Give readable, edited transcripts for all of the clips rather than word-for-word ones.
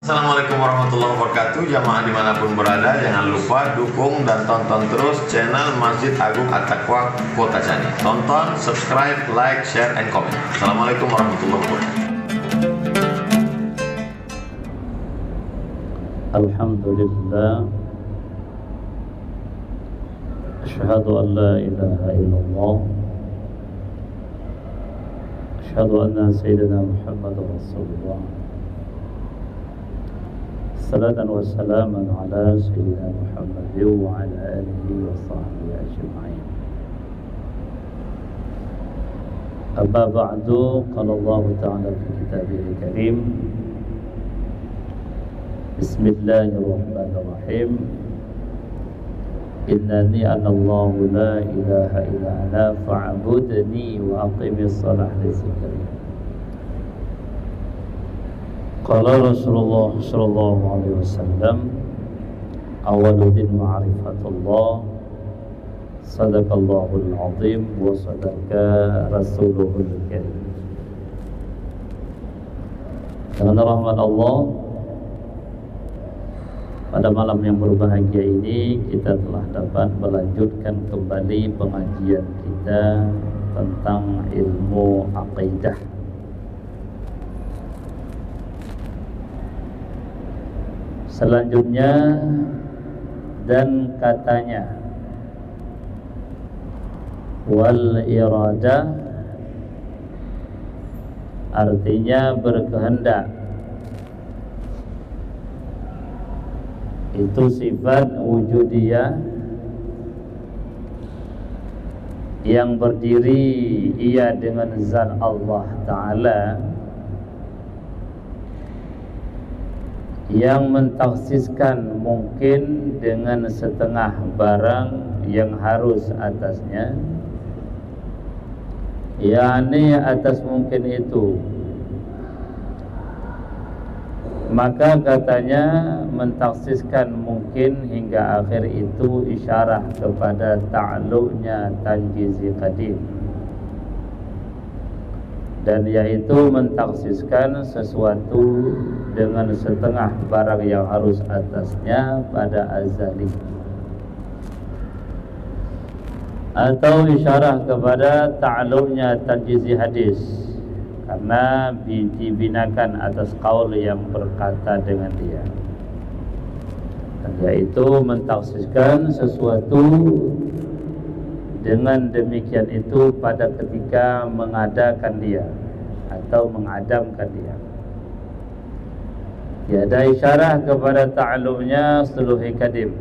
Assalamualaikum warahmatullahi wabarakatuh. Jamaah dimanapun berada, jangan lupa dukung dan tonton terus channel Masjid Agung At-Taqwa Kota Cani. Tonton, subscribe, like, share, and comment. Assalamualaikum warahmatullahi wabarakatuh. Alhamdulillah, asyhadu an la ilaha illallah, asyhadu anna sayyidina Muhammad Rasulullah. Salatan wa salaman ala sayyidina Muhammad wa ala alihi wa sahbihi ajma'in. Amma ba'du, qala Allah ta'ala fi kitabihil karim, Bismillahirrahmanirrahim. Innani anallahu la ilaha illa ana fa'budni wa aqimis salah li dzikri. Qala Rasulullah sallallahu alaihi wasallam, awwaluddin ma'rifatullah, sadaqallahul azim wa sadaqa rasuluhul karim. Dengan rahmat Allah, pada malam yang berbahagia ini kita telah dapat melanjutkan kembali pengajian kita tentang ilmu aqidah. Selanjutnya, dan katanya wal irada, artinya berkehendak. Itu sifat wujudiyah yang berdiri ia dengan zat Allah Ta'ala, yang mentaksiskan mungkin dengan setengah barang yang harus atasnya, yakni atas mungkin itu. Maka katanya mentaksiskan mungkin hingga akhir itu isyarah kepada ta'alluqnya tanjizi qadim, dan yaitu mentaksiskan sesuatu dengan setengah barang yang harus atasnya pada azali, atau isyarah kepada ta'alluqnya tanjizi hadis, karena dibinakan atas qaul yang berkata dengan dia, dan yaitu mentaksiskan sesuatu dengan demikian itu pada ketika mengadakan dia atau mengadamkan dia. Tiada isyarah kepada ta'alluqnya suluhi kadim,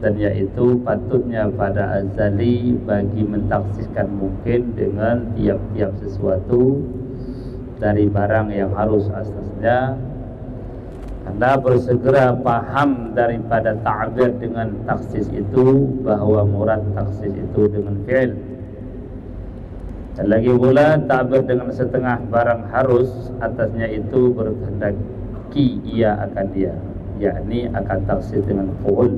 dan yaitu patutnya pada azali bagi mentaksiskan mungkin dengan tiap-tiap sesuatu dari barang yang harus atasnya, karena bersegera paham daripada ta'bir dengan taksis itu bahwa murad taksis itu dengan fi'il. Dan lagi pula ta'bir dengan setengah barang harus atasnya itu berkehendaki ia akan dia, yakni akan taksis dengan fu'ul,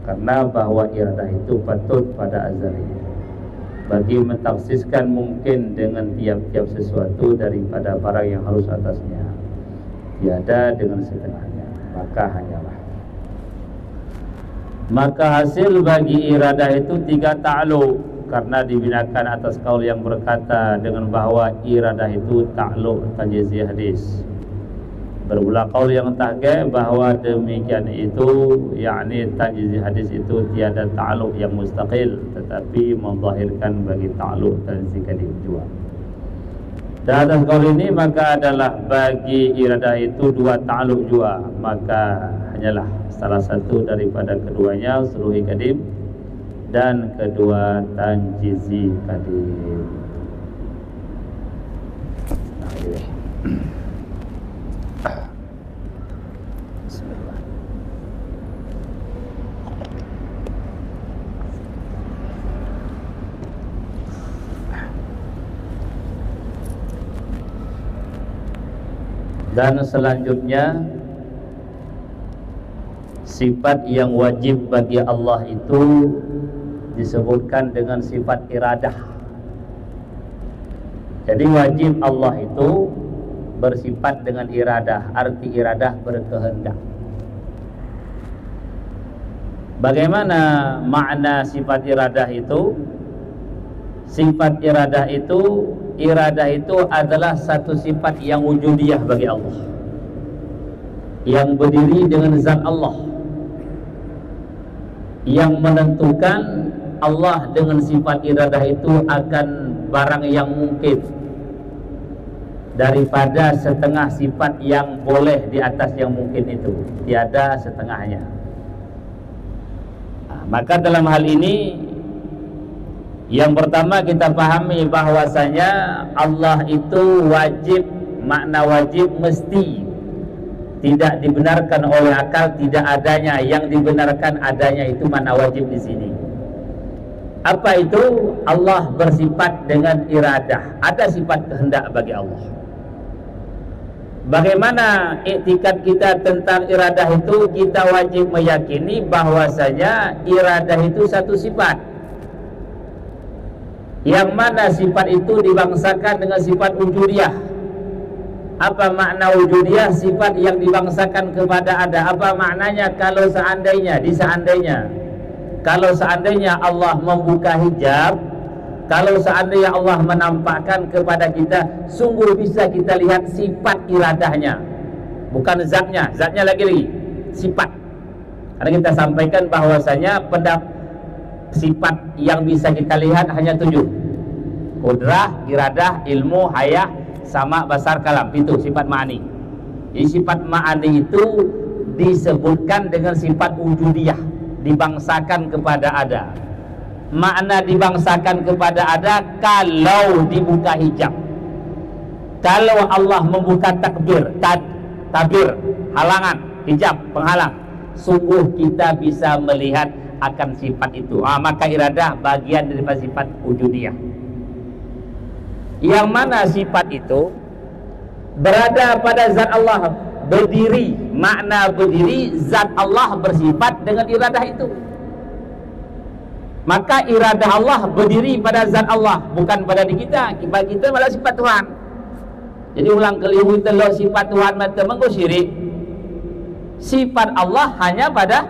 karena bahwa iradah itu patut pada azali bagi mentaksiskan mungkin dengan tiap-tiap sesuatu daripada barang yang harus atasnya, tiada dengan setengahnya, maka hanyalah. Maka hasil bagi iradah itu tiga ta'alluq, karena dibinakan atas kaul yang berkata dengan bahwa iradah itu ta'alluq tanjizi hadis. Berulang kaul yang tahqiq bahwa demikian itu, yakni tanjizi hadis itu tiada ta'alluq yang mustaqil, tetapi menzahirkan bagi ta'alluq tanjizi kadim jua. Dan atas kaul ini maka adalah bagi iradah itu dua ta'alluq jua, maka hanyalah salah satu daripada keduanya suluhi kadim dan kedua tanjizi kadim. Bismillah. Dan selanjutnya, sifat yang wajib bagi Allah itu disebutkan dengan sifat iradah. Jadi wajib Allah itu bersifat dengan iradah. Arti iradah berkehendak. Bagaimana makna sifat iradah itu? Sifat iradah itu adalah satu sifat yang wujudiyah bagi Allah, yang berdiri dengan zat Allah, yang menentukan Allah dengan sifat iradah itu akan barang yang mungkin daripada setengah sifat yang boleh di atas yang mungkin itu, tiada setengahnya. Maka dalam hal ini yang pertama kita pahami bahwasanya Allah itu wajib, makna wajib mesti, tidak dibenarkan oleh akal, tidak adanya. Yang dibenarkan adanya itu makna wajib di sini. Apa itu? Allah bersifat dengan iradah, ada sifat kehendak bagi Allah. Bagaimana iktikad kita tentang iradah itu? Kita wajib meyakini bahwasanya iradah itu satu sifat, yang mana sifat itu dibangsakan dengan sifat wujudiyah. Apa makna wujudiyah? Sifat yang dibangsakan kepada ada. Apa maknanya? Kalau seandainya Allah membuka hijab, kalau seandainya Allah menampakkan kepada kita, sungguh bisa kita lihat sifat iradahnya, bukan zatnya. Zatnya lagi sifat. Karena kita sampaikan bahwasanya sifat yang bisa kita lihat hanya 7: kudrah, iradah, ilmu, hayah, sama, basar, kalam. Itu sifat ma'ani. Jadi sifat ma'ani itu disebutkan dengan sifat wujudiyah, dibangsakan kepada ada. Makna dibangsakan kepada ada kalau dibuka hijab. Kalau Allah membuka tabir, halangan, hijab, penghalang, sungguh kita bisa melihat akan sifat itu. Maka iradah bagian daripada sifat wujudiyah. Yang mana sifat itu berada pada zat Allah, berdiri. Makna berdiri, zat Allah bersifat dengan iradah itu. Maka iradah Allah berdiri pada zat Allah, bukan pada diri kita. Bagi kita malah sifat Tuhan. Jadi ulang keliru telur sifat Tuhan mata mengko syirik. Sifat Allah hanya pada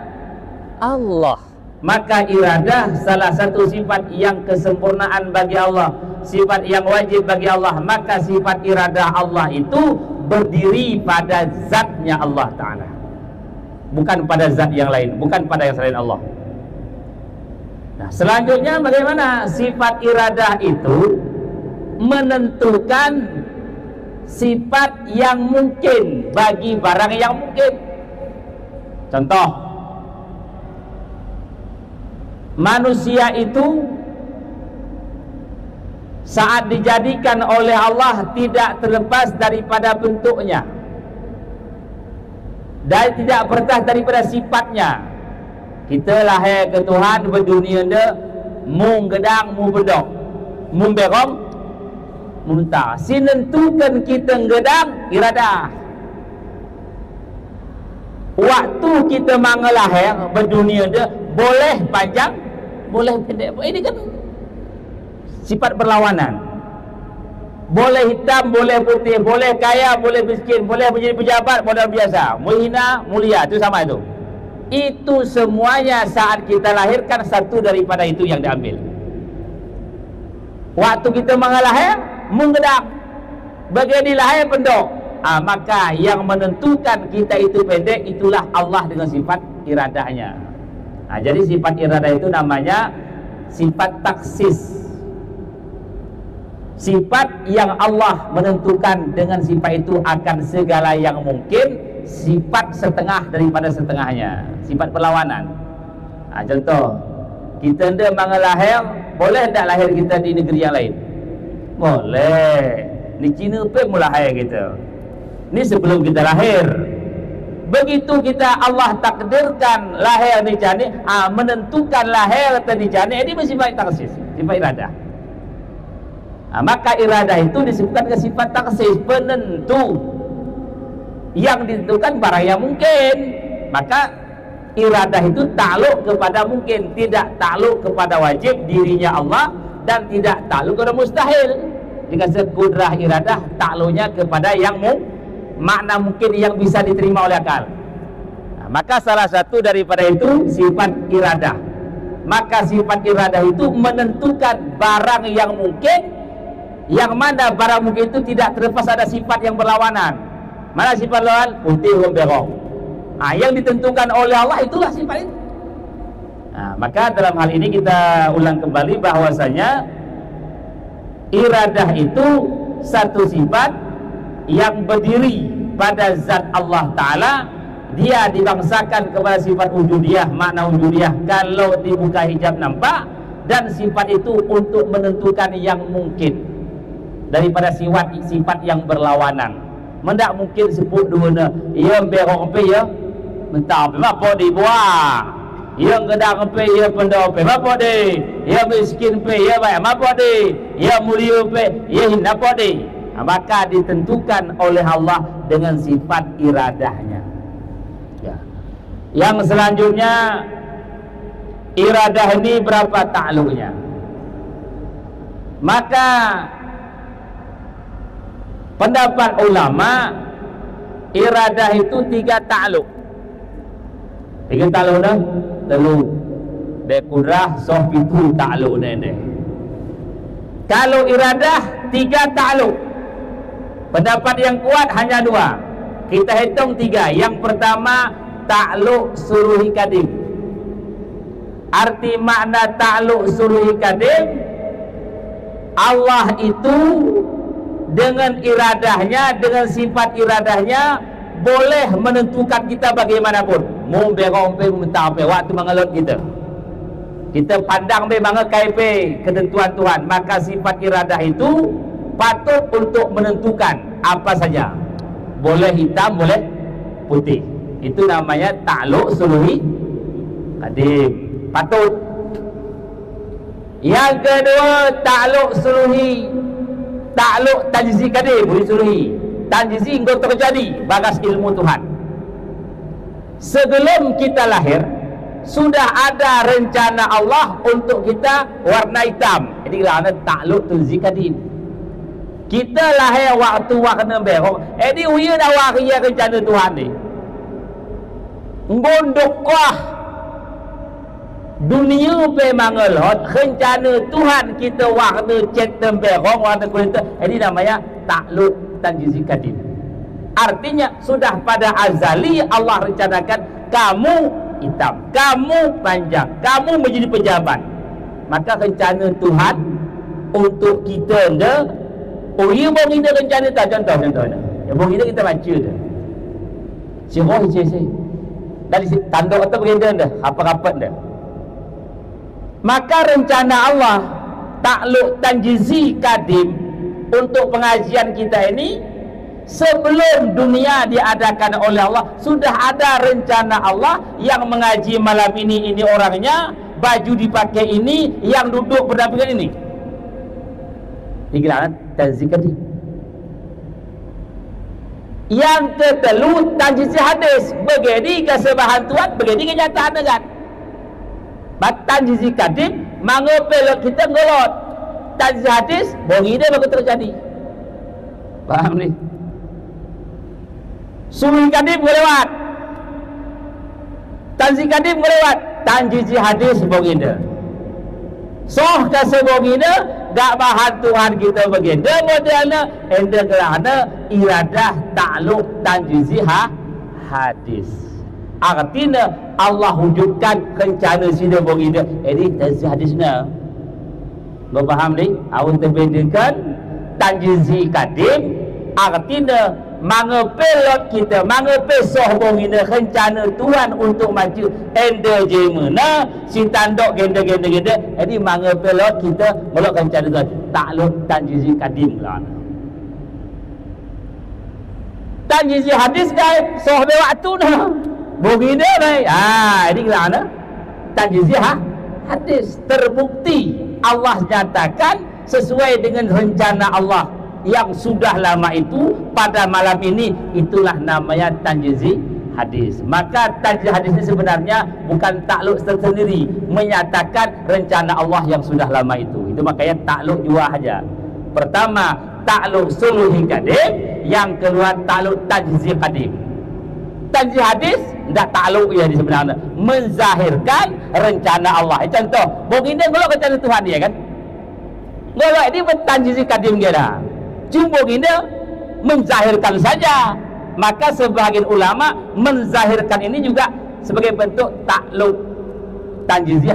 Allah. Maka iradah salah satu sifat yang kesempurnaan bagi Allah, sifat yang wajib bagi Allah. Maka sifat iradah Allah itu berdiri pada zatnya Allah Ta'ala, bukan pada zat yang lain, bukan pada yang selain Allah. Nah, selanjutnya bagaimana? Sifat iradah itu menentukan sifat yang mungkin bagi barang yang mungkin. Contoh, manusia itu saat dijadikan oleh Allah tidak terlepas daripada bentuknya dan tidak bertas daripada sifatnya. Kita lahir ke Tuhan berdunia ni mung gedang, mung bedok, mung berong, muntah. Si nentukan kita gedang iradah. Waktu kita lahir berdunia ni boleh panjang, boleh pendek. Ini kan sifat berlawanan. Boleh hitam, boleh putih, boleh kaya, boleh miskin, boleh menjadi pejabat, modal biasa, menghina, mulia, itu sama itu. Itu semuanya saat kita lahirkan satu daripada itu yang diambil. Waktu kita lahir menggedak, bagian lahir pendok. Maka yang menentukan kita itu pendek itulah Allah dengan sifat iradahnya. Jadi sifat iradah itu namanya sifat taksis. Sifat yang Allah menentukan dengan sifat itu akan segala yang mungkin. Sifat setengah daripada setengahnya, sifat perlawanan. Contoh, kita hendak lahir, boleh tak lahir kita di negeri yang lain? Boleh. Ni Cina pun mula lahir kita. Ni sebelum kita lahir. Begitu kita Allah takdirkan lahir di jani, menentukan lahir di jani, ini bersifat taksis, sifat iradah. Maka iradah itu disebutkan ke sifat taksis, penentu. Yang ditentukan barang yang mungkin. Maka iradah itu takluk kepada mungkin, tidak takluk kepada wajib dirinya Allah, dan tidak takluk kepada mustahil. dengan kudrah iradah takluknya kepada yang makna mungkin yang bisa diterima oleh akal. Nah, maka salah satu daripada itu sifat iradah. Maka sifat iradah itu menentukan barang yang mungkin, yang mana barang mungkin itu tidak terlepas ada sifat yang berlawanan. Mana sifat lawan? Putih berong. Nah, yang ditentukan oleh Allah itulah sifat itu. Nah, maka dalam hal ini kita ulang kembali bahwasanya iradah itu satu sifat yang berdiri pada zat Allah Ta'ala. Dia dibangsakan kepada sifat wujudiyah, makna wujudiyah kalau dibuka hijab nampak, dan sifat itu untuk menentukan yang mungkin daripada sifat yang berlawanan. Mendak mungkin sebut dua ia berong pe ya mentah apa dibuat, yang gedang pe ya pendau pe apa de, ya miskin pe ya baik apa de, ya mulia pe ya hina apa de. Maka ditentukan oleh Allah dengan sifat iradahnya. Ya. Yang selanjutnya, iradah ini berapa takluknya? Maka pendapat ulama, iradah itu 3 takluk. 3 takluk dah, telu. Dek kudrah soh itu takluk nene. Kalau iradah 3 takluk. Pendapat yang kuat hanya 2. Kita hitung 3. Yang pertama, takluk suruhi kadim. Arti makna takluk suruhi kadim, Allah itu dengan iradahnya, dengan sifat iradahnya boleh menentukan kita bagaimanapun. Mau berong pe mentah pe waktu mengelut kita. Kita pandang memang KP ketentuan Tuhan, maka sifat iradah itu patut untuk menentukan apa saja. Boleh hitam, boleh putih. Itu namanya takluk suluhi kadim. Patut. Yang kedua, takluk suluhi, takluk tanjizi kadim, boleh suluhi. Tanjizi engkau terjadi bagas ilmu Tuhan. Sebelum kita lahir, sudah ada rencana Allah untuk kita warna hitam. Jadi kerana takluk tanjizi kadim. Kita lahir waktu warna berong. Jadi uya dah waria rencana Tuhan ni. Ngondoklah dunia pe mangelot rencana Tuhan kita warna cetem berong, warna kulit. Jadi namanya takluk tanjizi kadim. Artinya sudah pada azali Allah rencanakan kamu hitam, kamu panjang, kamu menjadi pejabat. Maka rencana Tuhan untuk kita anda. Oh, ia baru kita rencana tak? Contohnya ya, baru kita baca dah. Siroh isi dari tanduk atau berenda dah, apa-apa dah. Maka rencana Allah takluk tanjizi kadim untuk pengajian kita ini, sebelum dunia diadakan oleh Allah, sudah ada rencana Allah yang mengaji malam ini orangnya, baju dipakai ini, yang duduk berdampingan ini. Dikirakan tanjizi kadim. Yang ketelu tanjizi hadis. Begini kesebahan Tuhan, begini kenyataan dengan. Tanjizi kadim mengepelok kita ngolot. Tanjizi hadis begini baru terjadi. Paham ni? Suluhi kadim melewat, tanjizi kadim melewat, tanjizi hadis begini. Soh kasih begini, gak bahan Tuhan kita begini modelnya, enda kerana iradah takluk tanjizi hadis. Artinya Allah wujudkan rencana sini begini. Ini tanjizi hadisnya. Kau faham ni? Awak terbedakan tanjizi kadim. Artinya mangepelot kita, mangepesoh begini rencana Tuhan untuk maju. Enda je mana si tanduk genda. Jadi mangepelot kita melok rencana Tuhan. Takluk tanjizi kadim lah. Tanjizi hadis dah sohbe waktu dah. Begini dah. Ini kerana tanjizi hadis terbukti Allah nyatakan sesuai dengan rencana Allah yang sudah lama itu pada malam ini. Itulah namanya tanjizi hadis. Maka tanjizi hadis ini sebenarnya bukan takluk tersendiri, menyatakan rencana Allah yang sudah lama itu. Itu makanya takluk jua saja. Pertama, ta'alluq suluhi qadim, yang kedua ta'alluq tajzi qadim. Tajzi hadis tidak ta'alluq ya di sebenarnya, menzahirkan rencana Allah. Contoh, baginda golok rencana Tuhan dia kan. Golok ini tajzi qadim dia dah. Cuma baginda menzahirkan saja. Maka sebagian ulama menzahirkan ini juga sebagai bentuk ta'alluq tajzi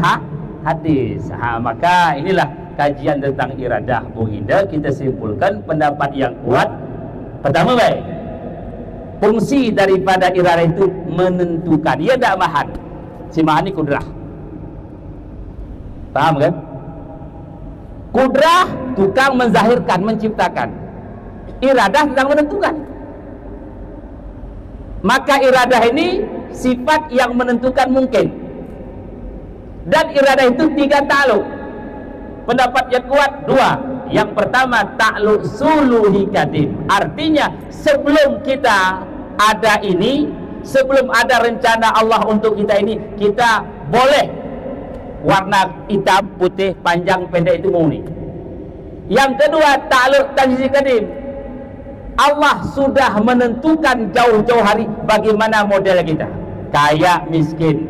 hadis. Maka inilah kajian tentang iradah baginda. Kita simpulkan pendapat yang kuat. Pertama baik, fungsi daripada iradah itu menentukan. Ia tidak mahan. Si mahan ini kudrah. Paham kan? Kudrah tukang menzahirkan, menciptakan. Iradah sedang menentukan. Maka iradah ini sifat yang menentukan mungkin. Dan iradah itu 3 ta'alluq. Pendapat yang kuat 2. Yang pertama ta'alluq suluhi qadim. Artinya sebelum kita ada ini, sebelum ada rencana Allah untuk kita ini, kita boleh warna hitam, putih, panjang, pendek itu murni. Yang kedua ta'alluq tajzi qadim. Allah sudah menentukan jauh-jauh hari bagaimana model kita. Kaya, miskin,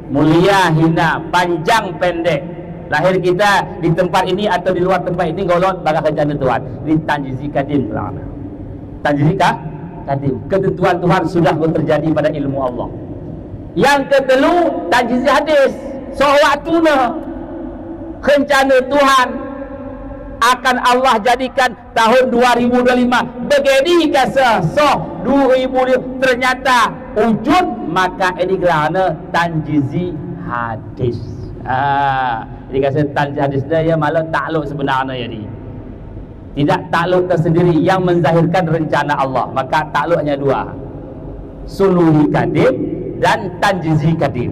mulia, hina, panjang, pendek. Lahir kita di tempat ini atau di luar tempat ini, golot bakal rencana Tuhan. Ini tajzi qadim. Tajzi qadim. Ketentuan Tuhan sudah terjadi pada ilmu Allah. Yang kedua tajzi hadis. Sewaktunya rencana Tuhan akan Allah jadikan tahun 2025 begini kasa 2000 ternyata wujud, maka ini kerana tanjizi hadis. Jadi kasa tanjizi hadis dia malah ta'alluq sebenarnya jadi. Tidak ta'alluq tersendiri yang menzahirkan rencana Allah. Maka ta'alluq hanya 2. Suluhi qadim dan tanjizi qadim.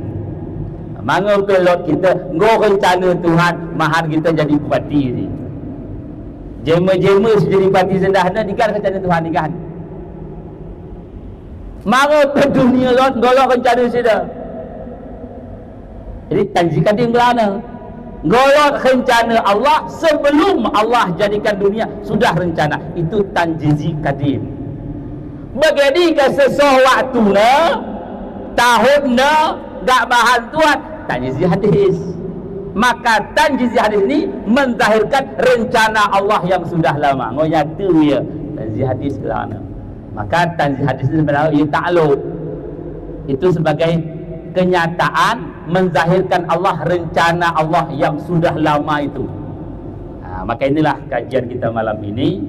Manga pelot kita nggo rencana Tuhan mahar kita jadi bupati ni. Jema-jema jadi bupati sendahna dikan rencana Tuhan dikan. Manga ke dunia lot golok rencana sida. Jadi tanjizi qadim belana. Golok rencana Allah sebelum Allah jadikan dunia sudah rencana. Itu tanjizi qadim. Begini ke sesuatuna tahunna gak bahan Tuhan, tanjizi hadis. Maka tanjizi hadis ini menzahirkan rencana Allah yang sudah lama. Ngoyatu ya tanjizi hadis kelana. Maka tanjizi hadis ini sebenarnya ia ta'alluq. Itu sebagai kenyataan menzahirkan Allah rencana Allah yang sudah lama itu. Maka inilah kajian kita malam ini.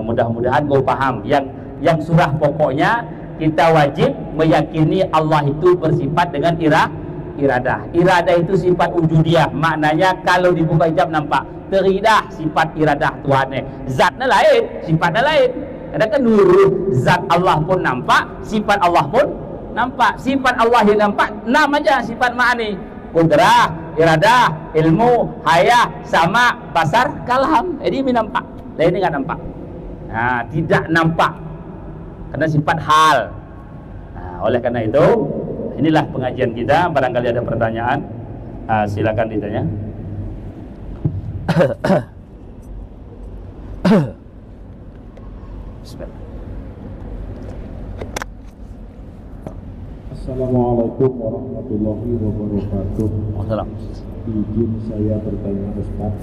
Mudah-mudahan kau paham yang surah pokoknya. Kita wajib meyakini Allah itu bersifat dengan iradah. Iradah itu sifat wujudiyah. Maknanya kalau dibuka hijab nampak. Teridah sifat iradah Tuhan. Zatnya lain, sifatnya lain. Kadang kan nurut. Zat Allah pun nampak, sifat Allah pun nampak. Sifat Allah yang nampak, nama aja sifat ma'ani. Kudrah, iradah, ilmu, hayah, sama, basar, kalam. Jadi ini nampak. Lain ini enggak nampak. Tidak nampak. Karena sifat hal. Oleh karena itu, inilah pengajian kita. Barangkali ada pertanyaan, silakan ditanya. Bismillah. Assalamualaikum warahmatullahi wabarakatuh. Izin saya bertanya Ustaz.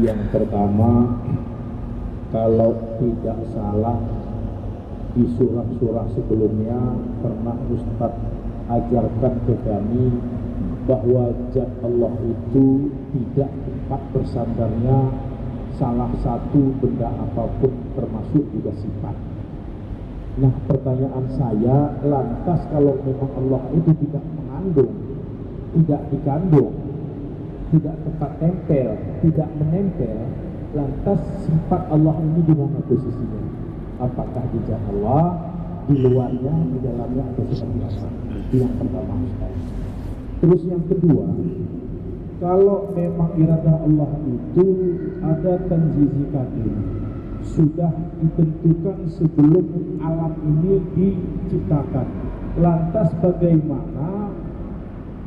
Yang pertama, kalau tidak salah di surah-surah sebelumnya pernah Ustaz ajarkan ke kami bahwa zat Allah itu tidak tempat bersandarnya salah satu benda apapun, termasuk juga sifat. Nah, pertanyaan saya, lantas kalau memang Allah itu tidak mengandung, tidak dikandung, tidak tempat tempel, tidak menempel, lantas sifat Allah ini di mana posisinya? Apakah di zat Allah, di luarnya, di dalamnya, atau seperti apa? Itu yang pertama, Ustaz. Terus yang kedua, kalau memang iradah Allah itu ada tanjizi qadim, sudah ditentukan sebelum alam ini diciptakan, lantas bagaimana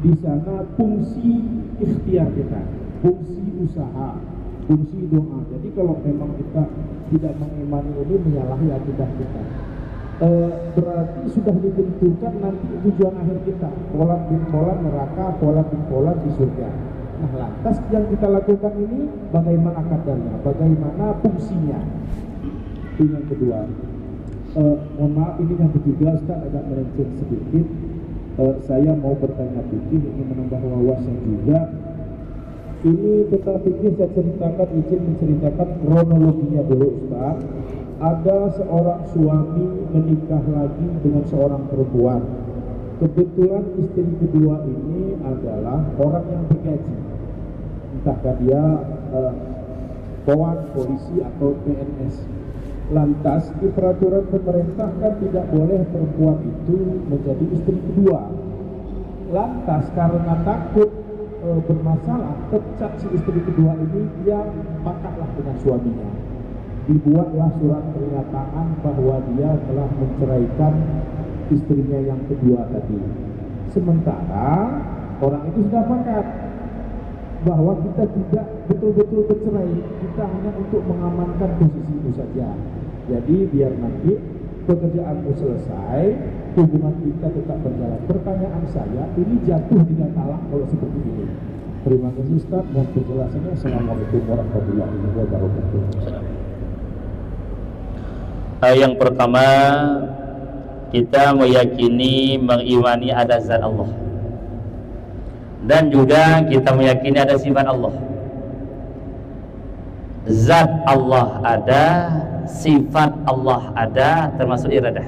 di sana fungsi ikhtiar kita, fungsi usaha, fungsi doa. Jadi kalau memang kita tidak mengimani ini, menyalahi akidah kita. Berarti sudah ditentukan nanti tujuan akhir kita, pola bin pola neraka, pola bin pola di surga. Nah, lantas yang kita lakukan ini bagaimana kadarnya, bagaimana fungsinya? Itu yang kedua. Mohon maaf, ini yang ketiga, Ustaz, agak melenceng sedikit. Saya mau bertanya fikih, ingin menambah wawasan juga. Ini tentang fikih saya ceritakan, izin menceritakan kronologinya dulu, Ustaz. Ada seorang suami menikah lagi dengan seorang perempuan. Kebetulan istri kedua ini adalah orang yang bergaji, entahkah dia kawan polisi atau PNS. Lantas di peraturan pemerintah kan tidak boleh perempuan itu menjadi istri kedua. Lantas karena takut bermasalah, pecat si istri kedua ini, dia pakatlah dengan suaminya. Dibuatlah surat pernyataan bahwa dia telah menceraikan istrinya yang kedua tadi. Sementara orang itu sudah pakat bahwa kita tidak betul-betul bercerai, kita hanya untuk mengamankan posisi itu saja. Jadi biar nanti pekerjaanmu selesai, hubungan kita tetap berjalan. Pertanyaan saya, ini jatuh tidak talak kalau seperti ini? Terima kasih Ustaz, dan penjelasannya. Assalamualaikum warahmatullahi wabarakatuh. Yang pertama, kita meyakini, mengimani ada zat Allah, dan juga kita meyakini ada sifat Allah. Zat Allah ada, sifat Allah ada, termasuk iradah.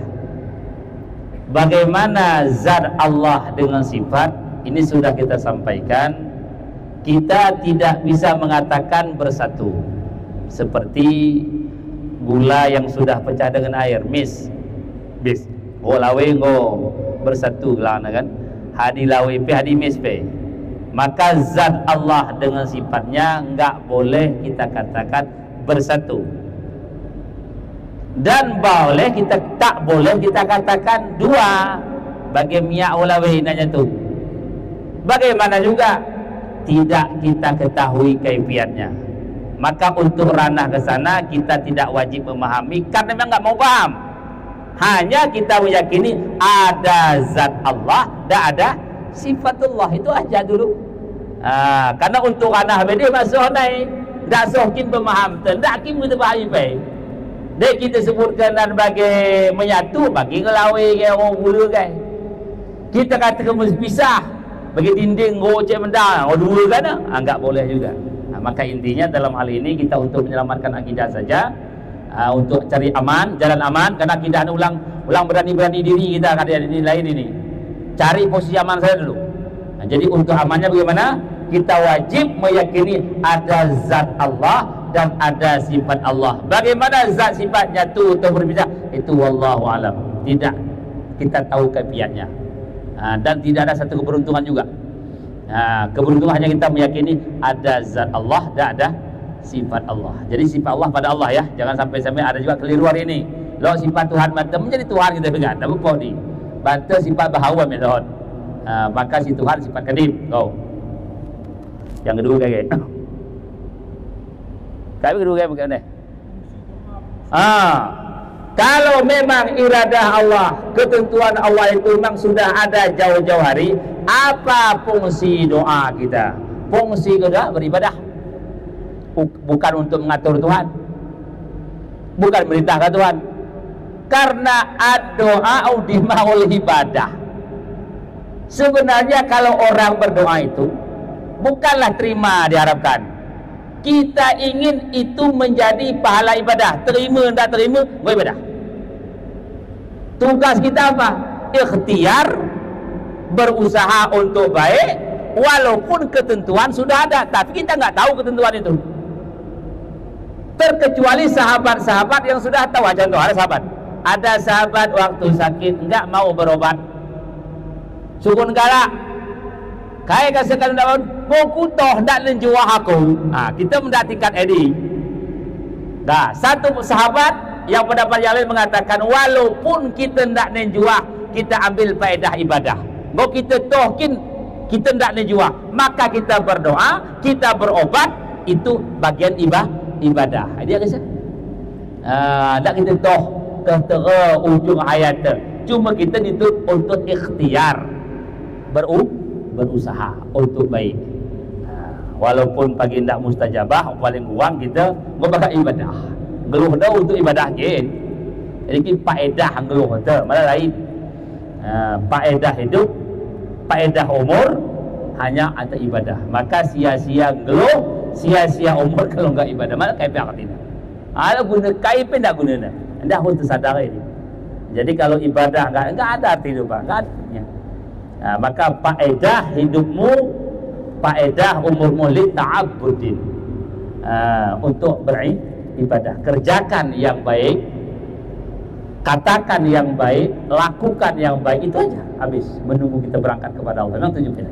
Bagaimana zat Allah dengan sifat, ini sudah kita sampaikan. Kita tidak bisa mengatakan bersatu, seperti gula yang sudah pecah dengan air, bis go lawe go bersatu lah kan, hadi lawe pe hadi mis pe. Maka zat Allah dengan sifatnya enggak boleh kita katakan bersatu, dan tak boleh kita katakan dua. Bagaimana ulawe nanya tu, bagaimana juga tidak kita ketahui kaifiatnya. Maka untuk ranah ke sana kita tidak wajib memahami, karena memang nggak mau paham. Hanya kita meyakini ada zat Allah dan ada sifatullah, itu aja dulu. Karena untuk ranah beda masuk naik, tak sokin pemaham, tak kim kita pahami baik. Dek kita sebutkan dan bagi menyatu, bagi ngelawe ke orang bulu kan. Kita katakan mesti pisah, bagi dinding gocek mendang, dua kan? Enggak boleh juga. Maka intinya dalam hal ini kita untuk menyelamatkan akidah saja, untuk cari aman, jalan aman. Karena akidah ulang berani diri kita, kada ini lain ini. Cari posisi aman saja dulu. Jadi untuk amannya bagaimana? Kita wajib meyakini ada zat Allah dan ada sifat Allah. Bagaimana zat sifatnya itu berbeda? Itu wallahu alam. Tidak kita tahu kaifiatnya. Dan tidak ada satu keberuntungan juga. Keberuntungan hanya kita meyakini ada zat Allah dan ada sifat Allah. Jadi sifat Allah pada Allah ya. Jangan sampai ada juga keliru hari ini. Lo sifat Tuhan mata menjadi Tuhan kita pegang. Tak apa ni. Banta sifat bahawa method. Maka si Tuhan sifat kadim. Yang kedua kayak kedua kayak bagaimana? Kalau memang iradah Allah, ketentuan Allah itu memang sudah ada jauh-jauh hari, apa fungsi doa kita? Fungsi doa beribadah, bukan untuk mengatur Tuhan, bukan merintahkan Tuhan. Karena doa dimaul ibadah. Sebenarnya kalau orang berdoa itu bukanlah terima diharapkan. Kita ingin itu menjadi pahala ibadah. Terima tak terima, beribadah. Tugas kita apa? Ikhtiar, berusaha untuk baik, walaupun ketentuan sudah ada, tapi kita nggak tahu ketentuan itu. Terkecuali sahabat-sahabat yang sudah tahu. Contoh, ada sahabat waktu sakit nggak mau berobat, sukun galak, kayak kasihkan daun, buku toh ndak lenjuah aku. Kita mendatikan edi. Dah, satu sahabat yang pendapat yang lain mengatakan walaupun kita ndak lenjuah, kita ambil faedah ibadah. Mau kita tohkin kita ndak lenjuah, maka kita berdoa, kita berobat, itu bagian ibadah. Dia kata tak kita tera ujung ayat. Cuma kita itu untuk ikhtiar berusaha untuk baik. Walaupun pagi tidak mustajabah, paling kurang kita membaca ibadah. Geluh dah untuk ibadah jen. Jadi kita faedah geluh tu malah lain. Faedah hidup, faedah umur hanya ada ibadah. Maka sia-sia geluh, sia-sia umur kalau enggak ibadah. Malah kayak apa tidak? Ada guna kai pun tak guna. Anda harus tersadar ini. Jadi kalau ibadah enggak ada arti hidup, enggak ada. Maka faedah hidupmu, faedah umurmu li ta'abbudin. Untuk beribadah, kerjakan yang baik, katakan yang baik, lakukan yang baik, itu aja. Habis menunggu kita berangkat kepada Allah. Memang tujuh kita.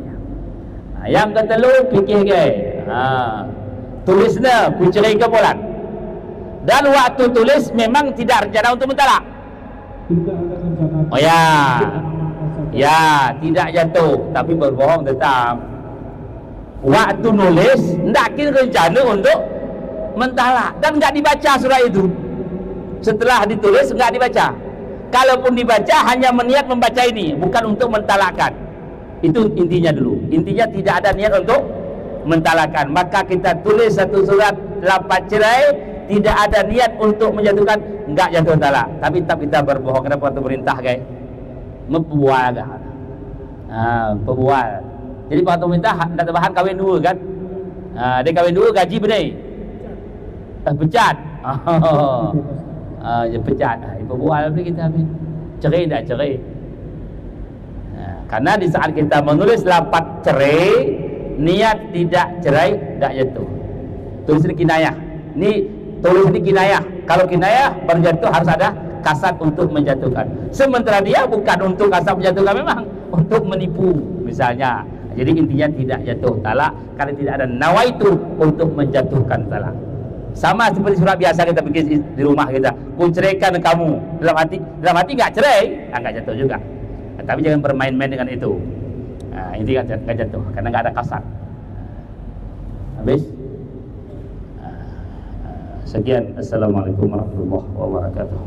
Yang ketelu fikih ke. Tulisnya kucerai ke bulan. Dan waktu tulis memang tidak rencana untuk mentalak. Tidak ada rencana. Oh ya. Ya, tidak jatuh, tapi berbohong tetap. Waktu nulis tidak kira rencana untuk mentalak dan enggak dibaca surah itu. Setelah ditulis enggak dibaca. Kalaupun dibaca hanya meniat membaca ini, bukan untuk mentalakkan. Itu intinya dulu. Intinya tidak ada niat untuk mentalakkan. Maka kita tulis satu surat lapan cerai, tidak ada niat untuk menjatuhkan, enggak jatuh talak. Tapi tetap kita berbohong. Kenapa itu perintah guys? Membual agak. Pembual. Jadi Pak pemerintah nak bahan kahwin dua kan? Dia kahwin dua gaji benih. Pecat. Dia pecat. Pembual apa kita ambil? Cerai tak cerai? Karena di saat kita menulis lapat cerai, niat tidak cerai, tak jatuh. Tulis ini kinayah. Ni tulis ini kinayah. Kalau kinayah berjatuh harus ada kasat untuk menjatuhkan. Sementara dia bukan untuk kasat menjatuhkan, memang untuk menipu misalnya. Jadi intinya tidak jatuh talak karena tidak ada nawaitu untuk menjatuhkan talak. Sama seperti surat biasa kita bikin di rumah kita. Ku ceraikan kamu. Dalam hati enggak cerai, enggak jatuh juga. Tapi jangan bermain-main dengan itu. Intinya enggak jatuh karena enggak ada kasat. Habis. Sekian. Assalamualaikum warahmatullahi wabarakatuh.